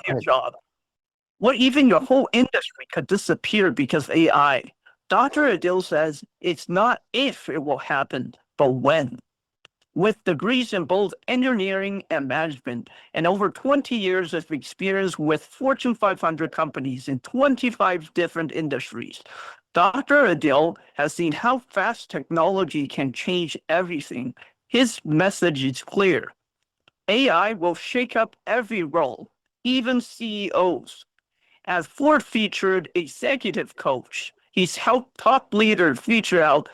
your job, or even your whole industry could disappear because of AI. Dr. Adil says it's not if it will happen, but when. With degrees in both engineering and management, and over 20 years of experience with Fortune 500 companies in 25 different industries, Dr. Adil has seen how fast technology can change everything. His message is clear. AI will shake up every role, even CEOs. As Ford featured executive coach, he's helped top leaders figure out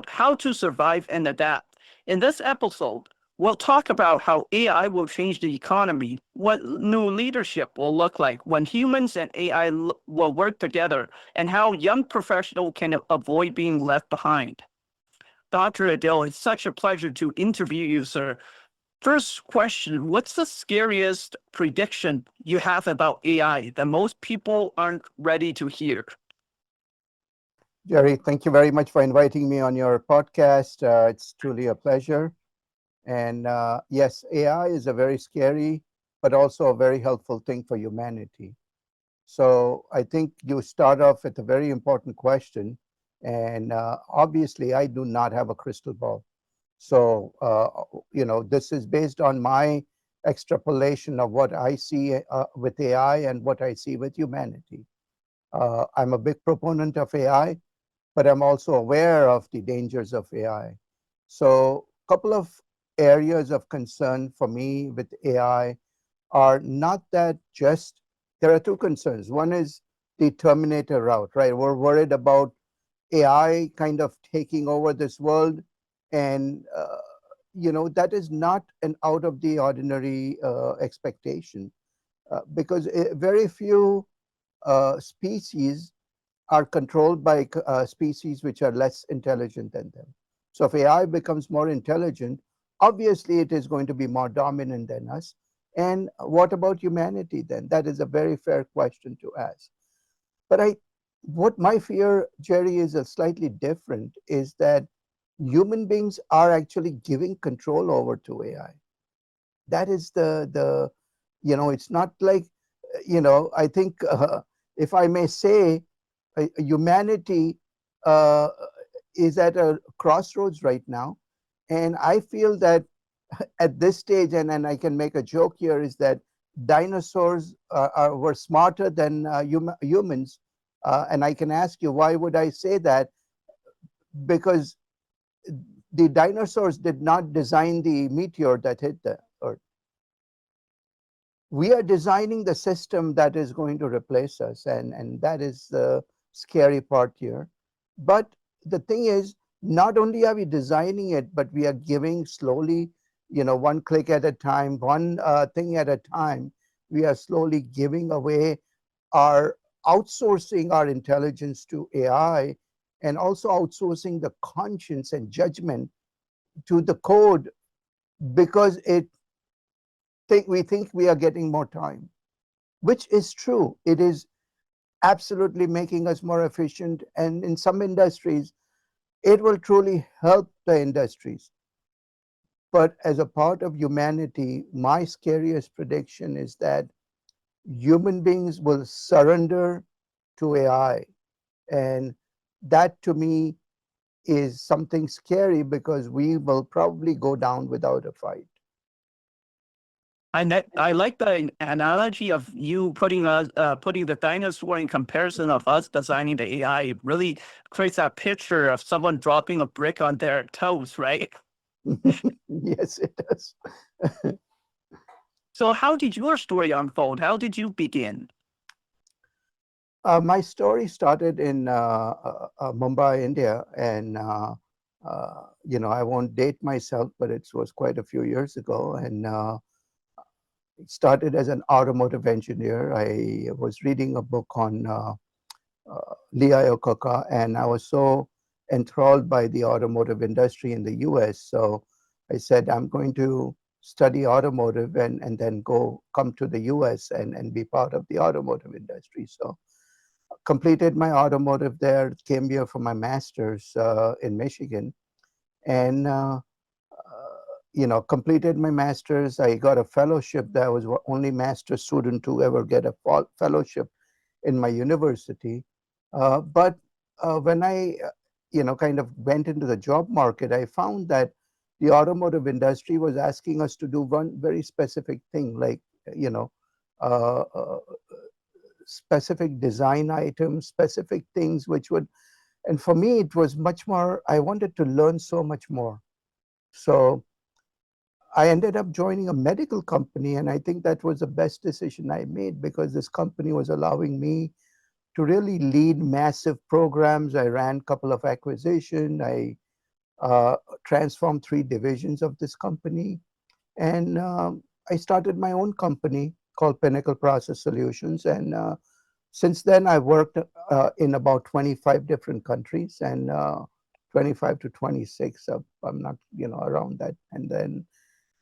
how to survive and adapt. In this episode, we'll talk about how AI will change the economy, what new leadership will look like when humans and AI will work together, and how young professionals can avoid being left behind. Dr. Adil, it's such a pleasure to interview you, sir. First question, what's the scariest prediction you have about AI that most people aren't ready to hear? Jerry, thank you very much for inviting me on your podcast. It's truly a pleasure. And yes, AI is a very scary, but also a very helpful thing for humanity. So I think you start off with a very important question. And obviously, I do not have a crystal ball. So, this is based on my extrapolation of what I see with AI and what I see with humanity. I'm a big proponent of AI, but I'm also aware of the dangers of AI. So a couple of areas of concern for me with AI are not that just, there are two concerns. One is the Terminator route, right? We're worried about AI kind of taking over this world. And, that is not an out of the ordinary expectation because very few species are controlled by species which are less intelligent than them. So if AI becomes more intelligent, obviously it is going to be more dominant than us. And what about humanity then? That is a very fair question to ask. But what my fear, Jerry, is a slightly different, is that human beings are actually giving control over to AI. That is it's not like, I think if I may say, humanity uh, is at a crossroads right now. And I feel that at this stage, and I can make a joke here, is that dinosaurs were smarter than humans. And I can ask you, why would I say that? Because the dinosaurs did not design the meteor that hit the Earth. We are designing the system that is going to replace us, and that is the scary part here. But the thing is, not only are we designing it, but we are giving slowly, one click at a time, one thing at a time. We are slowly giving away our outsourcing our intelligence to AI, and also outsourcing the conscience and judgment to the code, because we think we are getting more time, which is true. It is absolutely making us more efficient, and in some industries it will truly help the industries. But as a part of humanity, my scariest prediction is that human beings will surrender to AI. And that to me is something scary, because we will probably go down without a fight. I like the analogy of you putting the dinosaur in comparison of us designing the AI. It really creates that picture of someone dropping a brick on their toes, right? Yes, it does. So how did your story unfold? How did you begin? My story started in Mumbai, India, and I won't date myself, but it was quite a few years ago. And it started as an automotive engineer. I was reading a book on 𝐬𝐩𝐞𝐜𝐢𝐚𝐥, and I was so enthralled by the automotive industry in the US. So I said, I'm going to study automotive and then come to the US and be part of the automotive industry. So completed my automotive there, came here for my master's in Michigan. And completed my master's. I got a fellowship. That was the only master student to ever get a fellowship in my university. But when I, kind of went into the job market, I found that the automotive industry was asking us to do one very specific thing, like, you know, uh, uh, specific design items, specific things which would, and for me, it was much more, I wanted to learn so much more. So I ended up joining a medical company, and I think that was the best decision I made because this company was allowing me to really lead massive programs. I ran a couple of acquisitions. I transformed 3 divisions of this company, and I started my own company called Pinnacle Process Solutions. And since then, I worked in about 25 different countries and 25 to 26. I'm not, around that. And then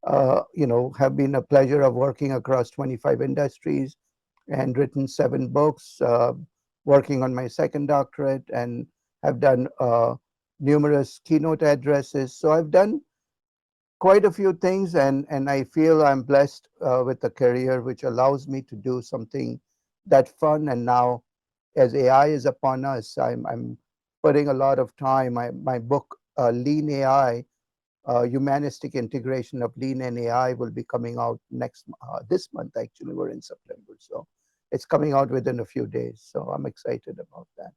have been a pleasure of working across 25 industries and written 7 books, working on my second doctorate, and have done numerous keynote addresses. So I've done quite a few things, and I feel I'm blessed with a career which allows me to do something that fun. And now, as AI is upon us, I'm putting a lot of time. My book, Lean AI, humanistic integration of lean and AI, will be coming out this month. Actually, we're in September, so it's coming out within a few days. So I'm excited about that.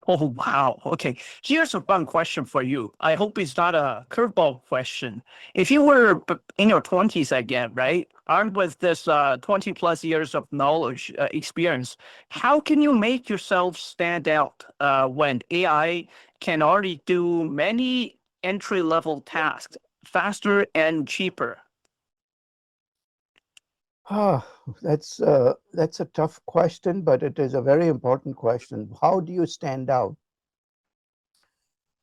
Oh, wow. Okay. Here's a fun question for you. I hope it's not a curveball question. If you were in your 20s again, right? Armed with this 20 plus years of knowledge, experience, how can you make yourself stand out when AI can already do many entry level tasks faster and cheaper? Ah, that's a tough question, but it is a very important question. How do you stand out?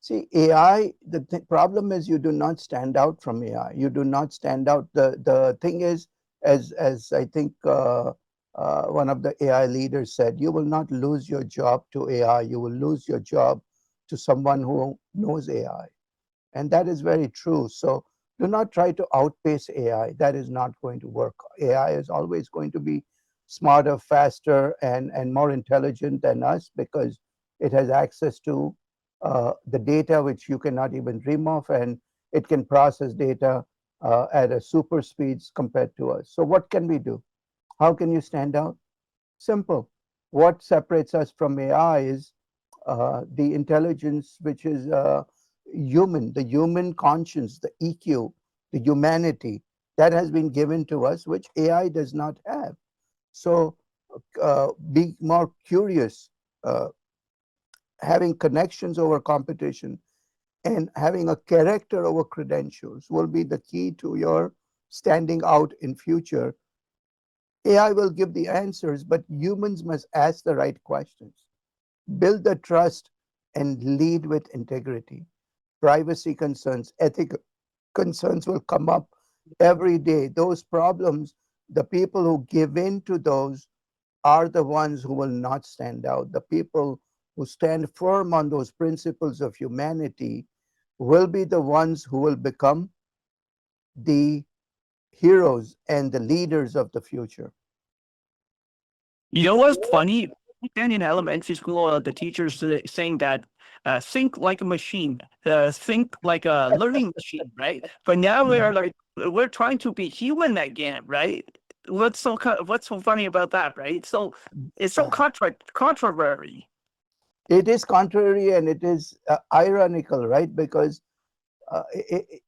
See, AI, the problem is you do not stand out from AI. You do not stand out. The thing is, as I think one of the AI leaders said, you will not lose your job to AI. You will lose your job to someone who knows AI. And that is very true. So do not try to outpace AI. That is not going to work. AI is always going to be smarter, faster, and more intelligent than us because it has access to the data which you cannot even dream of, and it can process data at a super speeds compared to us. So what can we do? How can you stand out? Simple. What separates us from AI is the intelligence which is human, the human conscience, the EQ, the humanity that has been given to us, which AI does not have. So be more curious, uh, having connections over competition, and having a character over credentials will be the key to your standing out in future. AI will give the answers, but humans must ask the right questions, build the trust, and lead with integrity. Privacy concerns, ethical concerns will come up every day. Those problems, the people who give in to those are the ones who will not stand out. The people who stand firm on those principles of humanity will be the ones who will become the heroes and the leaders of the future. You know what's funny? Then in elementary school, the teachers saying that think like a machine, think like a learning machine, right? But now we are like we're trying to be human again, right? What's so funny about that, right? So it's so contrary. It is contrary and it is ironical, right? Because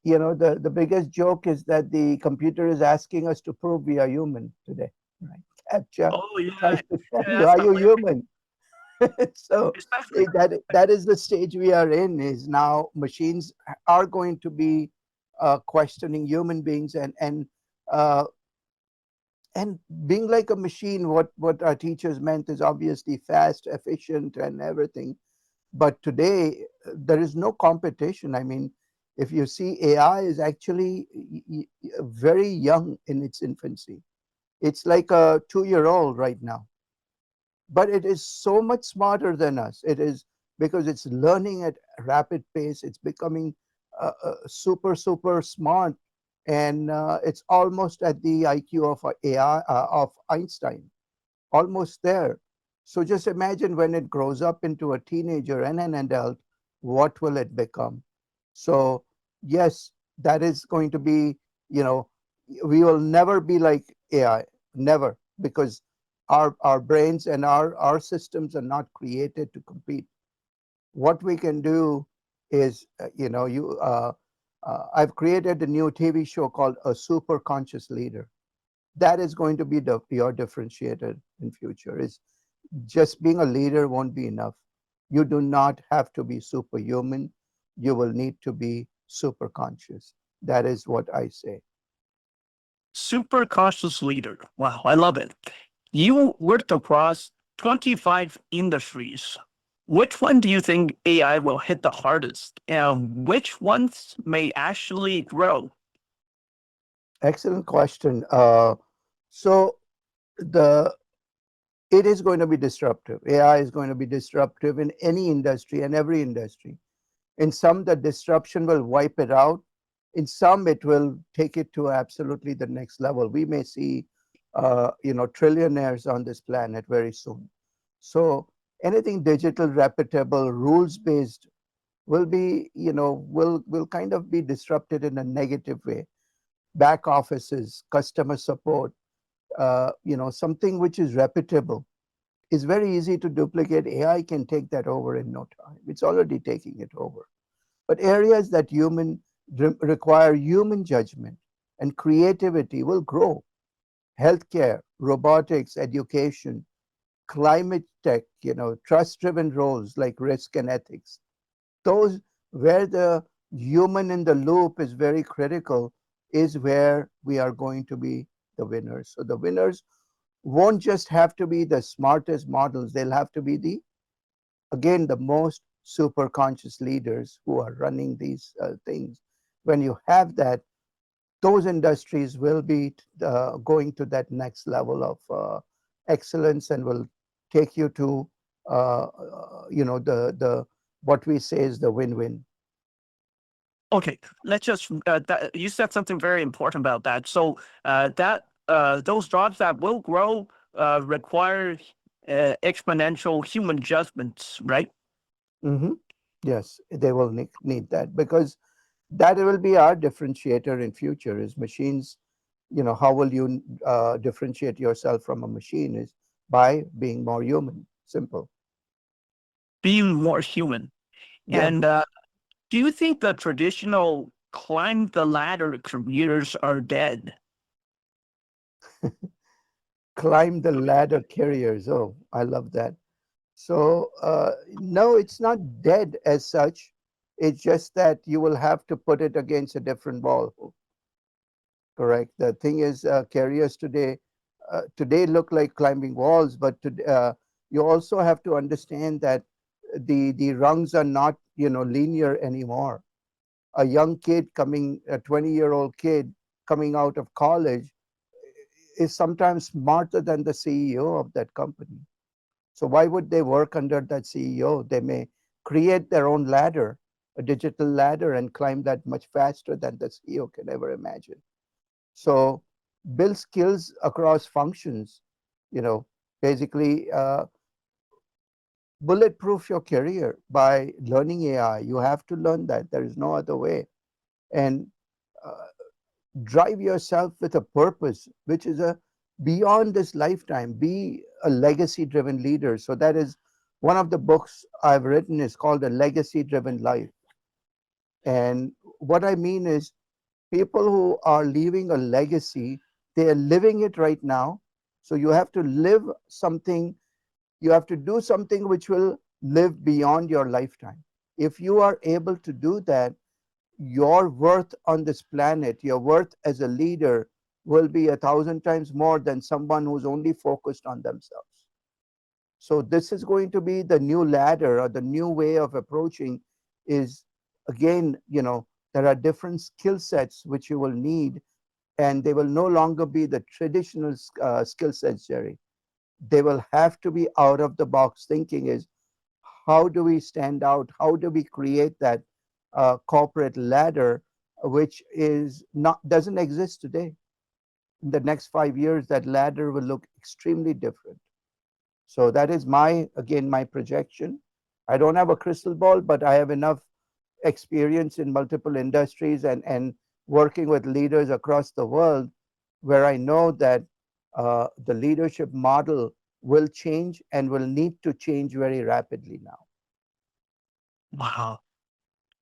the biggest joke is that the computer is asking us to prove we are human today, right? Captcha Oh yeah, tries to tell yeah, you, that's are you hilarious. human? So Especially that is the stage we are in. Is now machines are going to be questioning human beings, uh, and being like a machine. What our teachers meant is obviously fast, efficient, and everything. But today, there is no competition. I mean, if you see, AI is actually very young in its infancy. It's like a 2-year-old right now, but it is so much smarter than us. It is because it's learning at a rapid pace. It's becoming super smart, and it's almost at the IQ of AI of Einstein, almost there. So just imagine when it grows up into a teenager and an adult, what will it become? So yes, that is going to be, you know, we will never be like AI, never, because our brains and our systems are not created to compete. What we can do is, I've created a new TV show called A Super Conscious Leader. That is going to be your differentiator in future. Is just being a leader won't be enough. You do not have to be superhuman. You will need to be super conscious. That is what I say. Super cautious leader. Wow, I love it. You worked across 25 industries. Which one do you think AI will hit the hardest? And which ones may actually grow? Excellent question. So the it is going to be disruptive. AI is going to be disruptive in any industry and every industry. In some, the disruption will wipe it out. In some, it will take it to absolutely the next level. We may see, trillionaires on this planet very soon. So anything digital, reputable, rules based will be, will kind of be disrupted in a negative way. Back offices, customer support, something which is reputable is very easy to duplicate. AI can take that over in no time. It's already taking it over. But areas that require human judgment and creativity will grow. Healthcare, robotics, education, climate tech, trust-driven roles like risk and ethics. Those where the human in the loop is very critical is where we are going to be the winners. So the winners won't just have to be the smartest models, they'll have to be again, the most super conscious leaders who are running these things. When you have that, those industries will be going to that next level of excellence and will take you to, the what we say is the win-win. Okay, let's just you said something very important about that. So that those jobs that will grow require exponential human judgments, right? Hmm. Yes, they will need that because that will be our differentiator in future is machines. How will you differentiate yourself from a machine is by being more human. Simple. Being more human. Yeah. And do you think the traditional climb the ladder careers are dead? Climb the ladder careers. Oh, I love that. So no, it's not dead as such. It's just that you will have to put it against a different wall. Correct. The thing is, careers today look like climbing walls, but you also have to understand that the rungs are not linear anymore. A 20-year-old kid coming out of college is sometimes smarter than the CEO of that company. So why would they work under that CEO? They may create their own ladder, a digital ladder, and climb that much faster than the CEO can ever imagine. So build skills across functions, you know, basically bulletproof your career by learning AI. You have to learn that. There is no other way. And uh, drive yourself with a purpose, which is a beyond this lifetime. Be a legacy driven leader. So that is one of the books I've written is called A Legacy Driven Life. And what I mean is people who are leaving a legacy, they are living it right now. So you have to live something, you have to do something which will live beyond your lifetime. If you are able to do that, your worth on this planet, your worth as a leader will be 1,000 times more than someone who's only focused on themselves. So this is going to be the new ladder or the new way of approaching is again, there are different skill sets which you will need and they will no longer be the traditional skill sets, Jerry. They will have to be out of the box thinking is how do we stand out? How do we create that corporate ladder, which is not doesn't exist today. In the next 5 years, that ladder will look extremely different. So that is my, again, my projection. I don't have a crystal ball, but I have enough experience in multiple industries and working with leaders across the world, where I know that the leadership model will change and will need to change very rapidly now. Wow.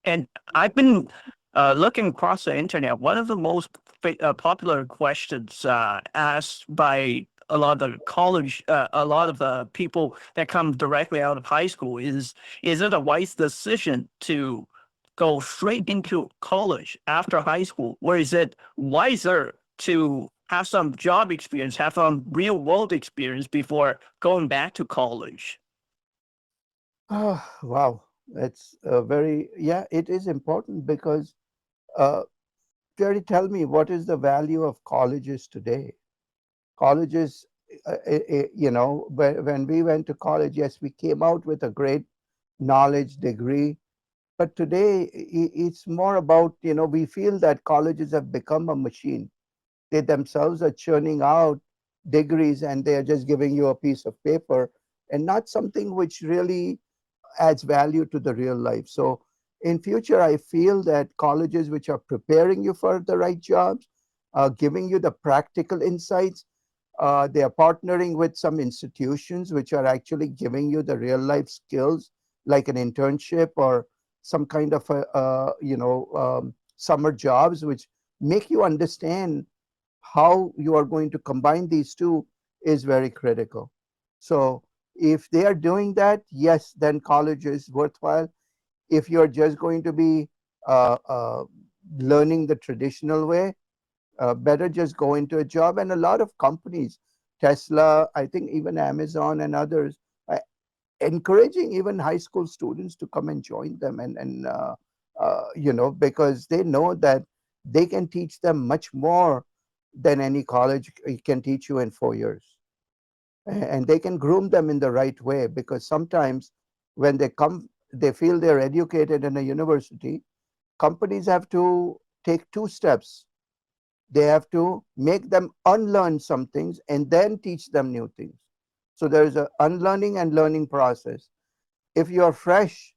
And I've been looking across the internet. One of the most popular questions asked by a lot of the people that come directly out of high school is it a wise decision to go straight into college after high school, or is it wiser to have some job experience, have some real world experience before going back to college? Oh, wow. It's very, yeah, it is important because, uh, Jerry, tell me, what is the value of colleges today? Colleges, when we went to college, yes, we came out with a great knowledge degree. But today, it's more about, we feel that colleges have become a machine. They themselves are churning out degrees and they are just giving you a piece of paper and not something which really adds value to the real life. So in future, I feel that colleges which are preparing you for the right jobs, giving you the practical insights, they are partnering with some institutions which are actually giving you the real life skills, like an internship or some kind of summer jobs, which make you understand how you are going to combine these two is very critical. So if they are doing that, yes, then college is worthwhile. If you're just going to be uh, uh, learning the traditional way, better just go into a job. And a lot of companies, Tesla, I think even Amazon and others, are encouraging even high school students to come and join them, because they know that they can teach them much more than any college can teach you in 4 years. And they can groom them in the right way, because sometimes when they come, they feel they're educated in a university. Companies have to take two steps. They have to make them unlearn some things and then teach them new things. So there is a unlearning and learning process. If you are fresh,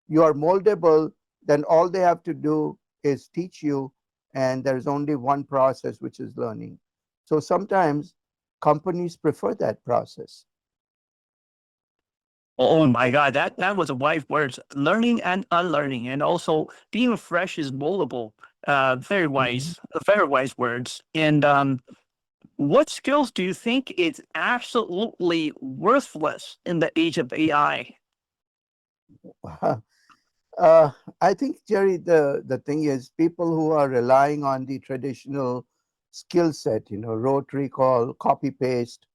you are moldable, then all they have to do is teach you, and there's only one process, which is learning. So sometimes companies prefer that process. Oh my God, that was a wise words. Learning and unlearning, and also being fresh is moldable. Mhm. Very wise words. And what skills do you think is absolutely worthless in the age of AI? Uh, I think, Jerry, the thing is, people who are relying on the traditional skill set, rote recall, copy paste,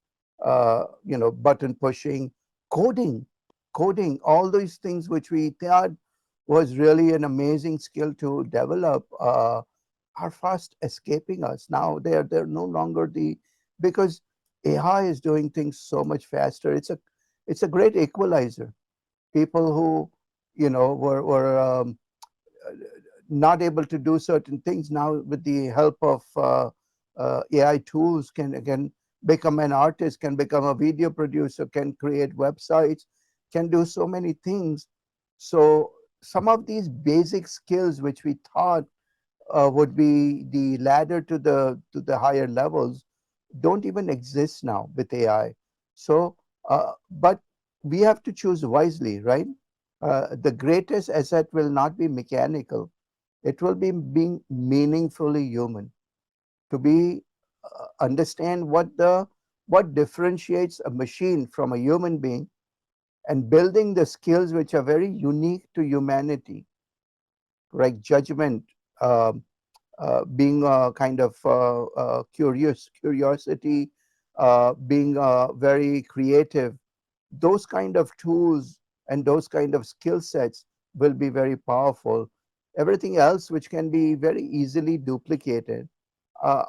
button pushing, coding, all those things which we thought was really an amazing skill to develop, are fast escaping us. Now they're no longer because AI is doing things so much faster. It's a great equalizer. People who were not able to do certain things, now with the help of AI tools, can again become an artist, can become a video producer, can create websites, can do so many things. So some of these basic skills which we thought would be the ladder to the higher levels don't even exist now with AI. So, but we have to choose wisely, right? The greatest asset will not be mechanical; it will be being meaningfully human. To be understand what differentiates a machine from a human being, and building the skills which are very unique to humanity, like judgment, um, being kind of curiosity, being very creative. Those kind of tools and those kind of skill sets will be very powerful. Everything else, which can be very easily duplicated,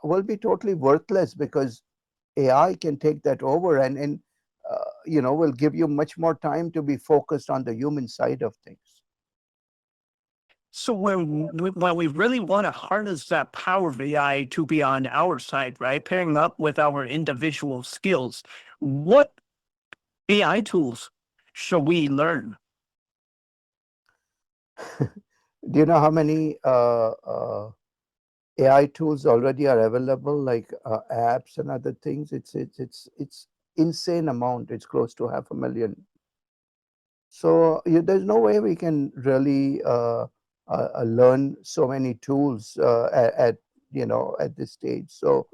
will be totally worthless, because AI can take that over and will give you much more time to be focused on the human side of things. So when we really want to harness that power of AI to be on our side, right, pairing up with our individual skills, what AI tools should we learn? Do you know how many AI tools already are available, like apps and other things? It's insane amount. It's close to 500,000. So there's no way we can really learn so many tools at this stage. So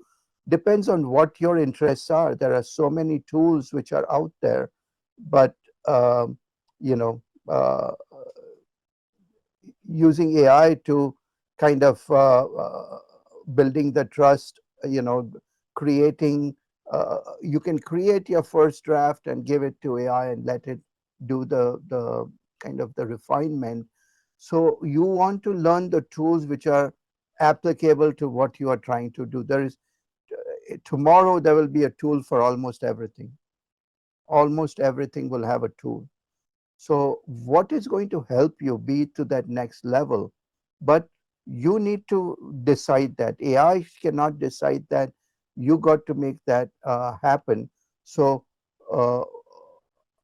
depends on what your interests are. There are so many tools which are out there, but um, you know, using AI to kind of building the trust, creating, you can create your first draft and give it to AI and let it do the kind of the refinement. So you want to learn the tools which are applicable to what you are trying to do. There is tomorrow there will be a tool for almost everything. Almost everything will have a tool. So what is going to help you be to that next level? But you need to decide that. AI cannot decide that. You got to make that happen. So uh,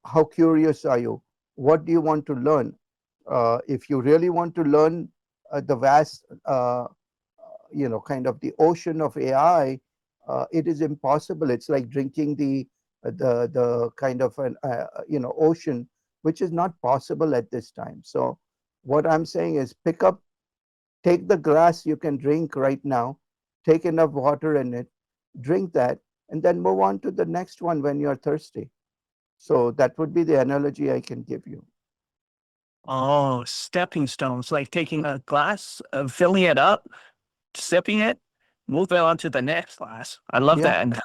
how curious are you? What do you want to learn? If you really want to learn the vast, kind of the ocean of AI, it is impossible. It's like drinking the kind of an ocean, which is not possible at this time. So what I'm saying is take the glass you can drink right now, take enough water in it, drink that, and then move on to the next one when you're thirsty. So that would be the analogy I can give you. Oh, stepping stones, like taking a glass, filling it up, sipping it, moving on to the next glass. I love Yeah. that. And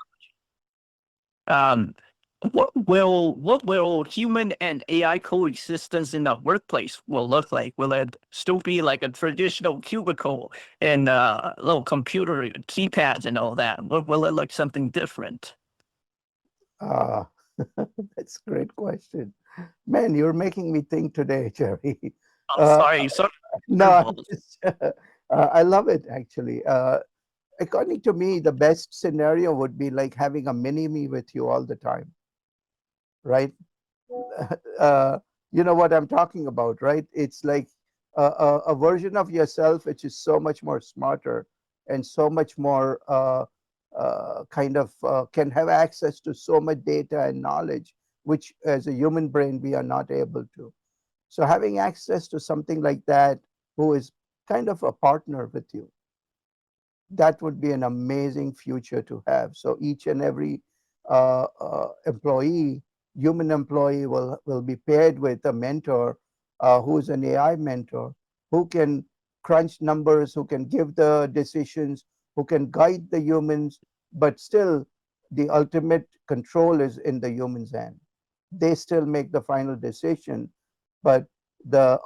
um, what will human and AI coexistence in the workplace will look like? Will it still be like a traditional cubicle and little computer keypads and all that? Will it look something different? Uh, that's a great question. Man, you're making me think today, Jerry. I'm Uh, sorry, sorry. no, I love it actually. According to me, the best scenario would be like having a mini me with you all the time, right? uh, you know what I'm talking about, right? It's like a version of yourself which is so much more smarter and so much more kind of can have access to so much data and knowledge, which as a human brain we are not able to. So having access to something like that, who is kind of a partner with you, that would be an amazing future to have. So each and every employee, human employee, will be paired with a mentor who's an AI mentor who can crunch numbers, who can give the decisions, who can guide the humans, but still the ultimate control is in the human's hand. They still make the final decision, but the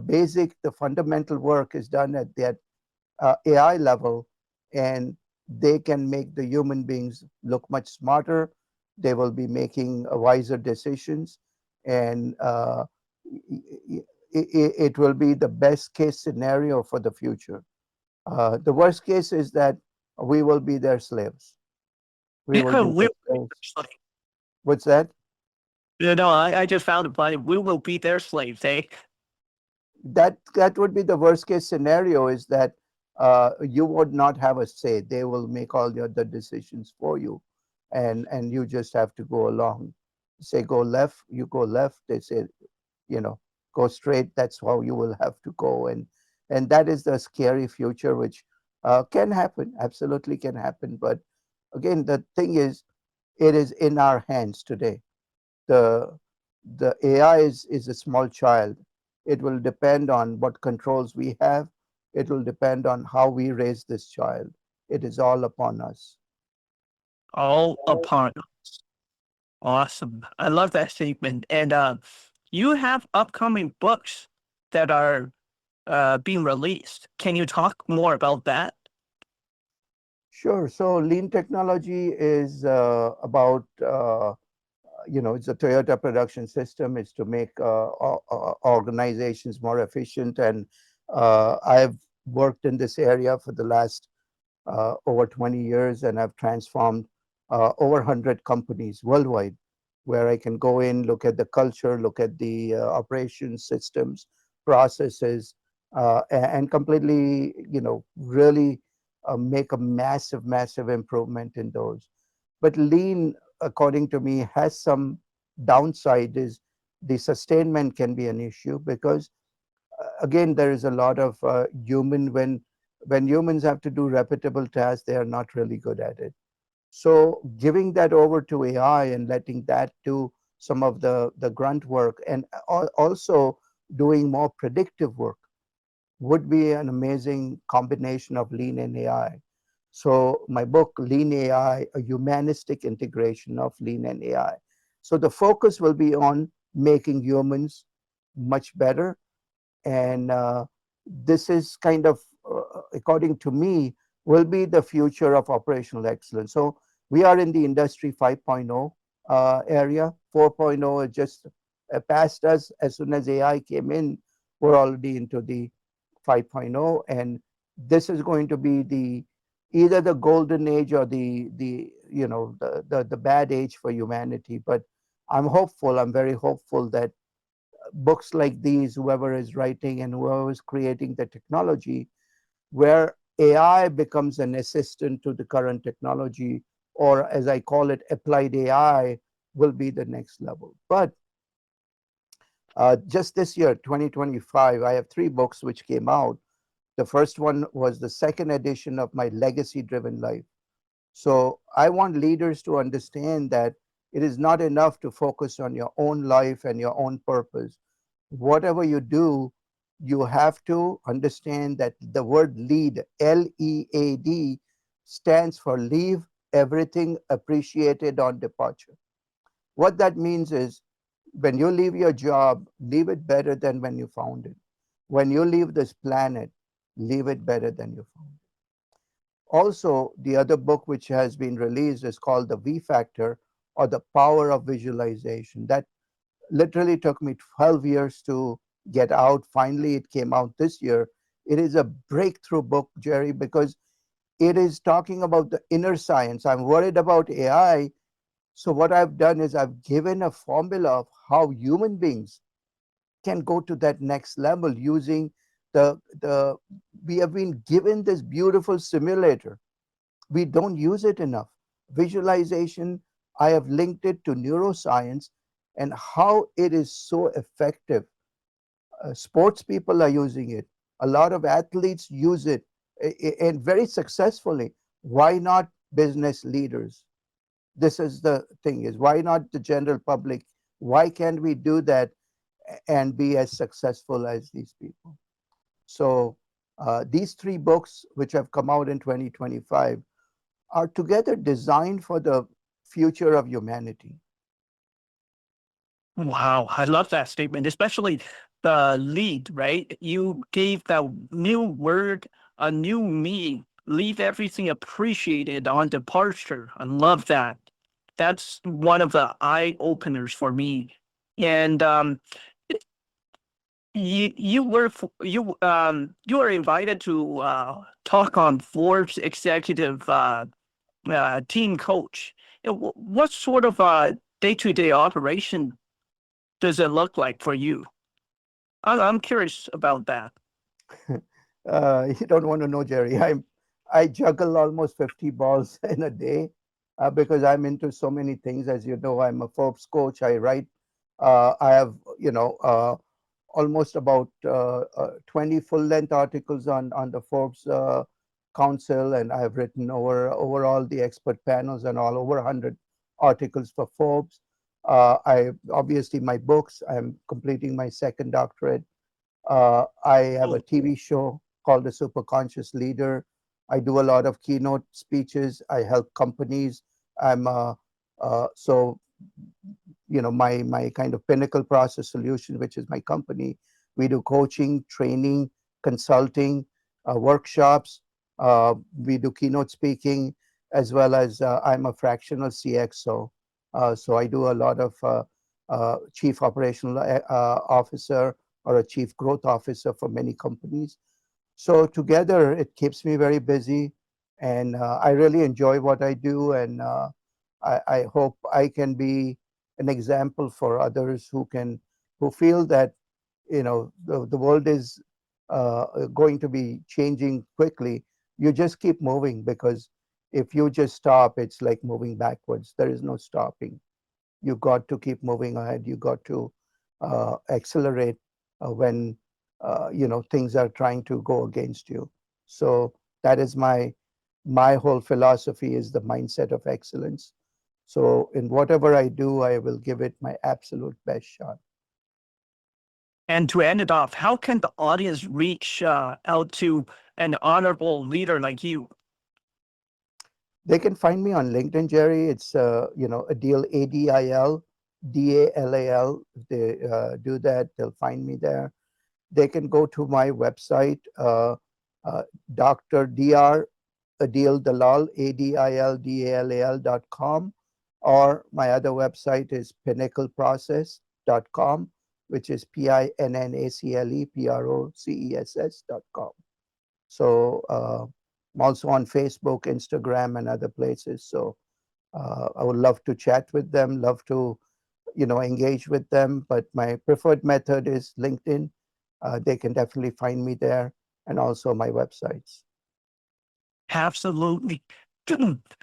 basic, the fundamental work is done at that AI level, and they can make the human beings look much smarter. They will be making wiser decisions, and it will be the best case scenario for the future. The worst case is that we will be their slaves. We will Yeah, be their slaves. slave. What's that? I just found it funny. We will be their slaves, eh? That would be the worst case scenario, is that you would not have a say. They will make all the decisions for you, and you just have to go along. Say go left, you go left. They say, you know, go straight. That's how you will have to go. And that is the scary future, which can happen, absolutely can happen. But again, the thing is, it is in our hands today. The the AI is a small child. It will depend on what controls we have. It will depend on how we raise this child. It is all upon us. All upon us. Awesome. I love that statement. And you have upcoming books that are being released. Can you talk more about that? Sure. So lean technology is about it's a Toyota production system. It's to make organizations more efficient. And I've worked in this area for the last over 20 years, and I've transformed over 100 companies worldwide, where I can go in, look at the culture, look at the operations systems, processes, and completely, really make a massive, massive improvement in those. But lean, according to me, has some downside. Is the sustainment can be an issue, because again, there is a lot of human, when humans have to do repeatable tasks, they are not really good at it. So giving that over to AI and letting that do some of the grunt work, and also doing more predictive work, would be an amazing combination of lean and AI. So my book, Lean AI, a humanistic integration of lean and AI. So the focus will be on making humans much better. And this is kind of, according to me, will be the future of operational excellence. So we are in the industry 5.0 area. 4.0 is just passed us. As soon as AI came in, we're already into the 5.0, and this is going to be the either the golden age or the bad age for humanity. But I'm hopeful, I'm very hopeful that books like these, whoever is writing and whoever is creating the technology, where AI becomes an assistant to the current technology, or as I call it, applied AI, will be the next level. But just this year, 2025, I have 3 books which came out. The first one was the second edition of my legacy driven life. So I want leaders to understand that it is not enough to focus on your own life and your own purpose. Whatever you do, you have to understand that the word lead, LEAD, stands for leave everything appreciated on departure. What that means is, when you leave your job, leave it better than when you found it. When you leave this planet, leave it better than you found it. Also, the other book which has been released is called The V Factor, or The Power of Visualization. That literally took me 12 years to get out. Finally, it came out this year. It is a breakthrough book, Jerry, because it is talking about the inner science. I'm worried about AI. So what I've done is I've given a formula of how human beings can go to that next level using the we have been given this beautiful simulator. We don't use it enough. Visualization, I have linked it to neuroscience and how it is so effective. Sports people are using it. A lot of athletes use it, and very successfully. Why not business leaders? This is the thing, is why not the general public? Why can't we do that and be as successful as these people? So these 3 books, which have come out in 2025, are together designed for the future of humanity. Wow, I love that statement, especially the lead, right? You gave that new word a new meaning. Leave everything appreciated on departure. I love that. That's one of the eye openers for me. And you were invited to talk on Forbes executive team coach. What sort of day-to-day operation does it look like for you? I'm curious about that. You don't want to know, Jerry. I juggle almost 50 balls in a day, because I'm into so many things. As you know, I'm a Forbes coach. I write. I have, almost about 20 full-length articles on the Forbes Council, and I have written over all the expert panels and all over 100 articles for Forbes. I obviously my books. I'm completing my second doctorate. I have a Oh, TV show called The Superconscious Leader. I do a lot of keynote speeches. I help companies. I'm so my kind of Pinnacle Process Solution, which is my company. We do coaching, training, consulting, workshops. We do keynote speaking, as well as I'm a fractional CXO. So I do a lot of chief operational officer or a chief growth officer for many companies. So together it keeps me very busy, and I really enjoy what I do, and I hope I can be an example for others who feel that the world is going to be changing quickly. You just keep moving, because if you just stop, it's like moving backwards. There is no stopping. You got to keep moving ahead. You got to accelerate when things are trying to go against you. So that is my whole philosophy, is the mindset of excellence. So in whatever I do, I will give it my absolute best shot. And to end it off, how can the audience reach out to an honorable leader like you? They can find me on LinkedIn, Jerry. It's Adil, ADIL DALAL. If they do that, they'll find me there. They can go to my website, Dr. Dr. Adil Dalal, ADILDALAL.com, or my other website is pinnacleprocess.com, which is PINNACLEPROCESS.com. So I'm also on Facebook, Instagram, and other places. So I would love to chat with them, love to engage with them. But my preferred method is LinkedIn. They can definitely find me there, and also my websites. Absolutely.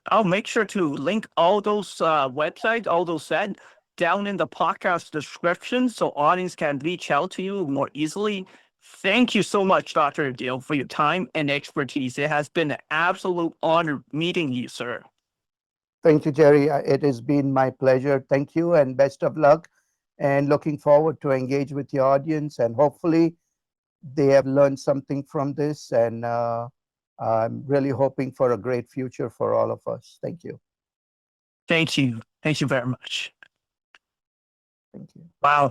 I'll make sure to link all those websites, all those said, down in the podcast description so audience can reach out to you more easily. Thank you so much, Dr. Adil, for your time and expertise. It has been an absolute honor meeting you, sir. Thank you, Jerry. It has been my pleasure. Thank you, and best of luck. And looking forward to engage with your audience, and hopefully they have learned something from this. And I'm really hoping for a great future for all of us. Thank you. Thank you. Thank you very much. Thank you. Wow.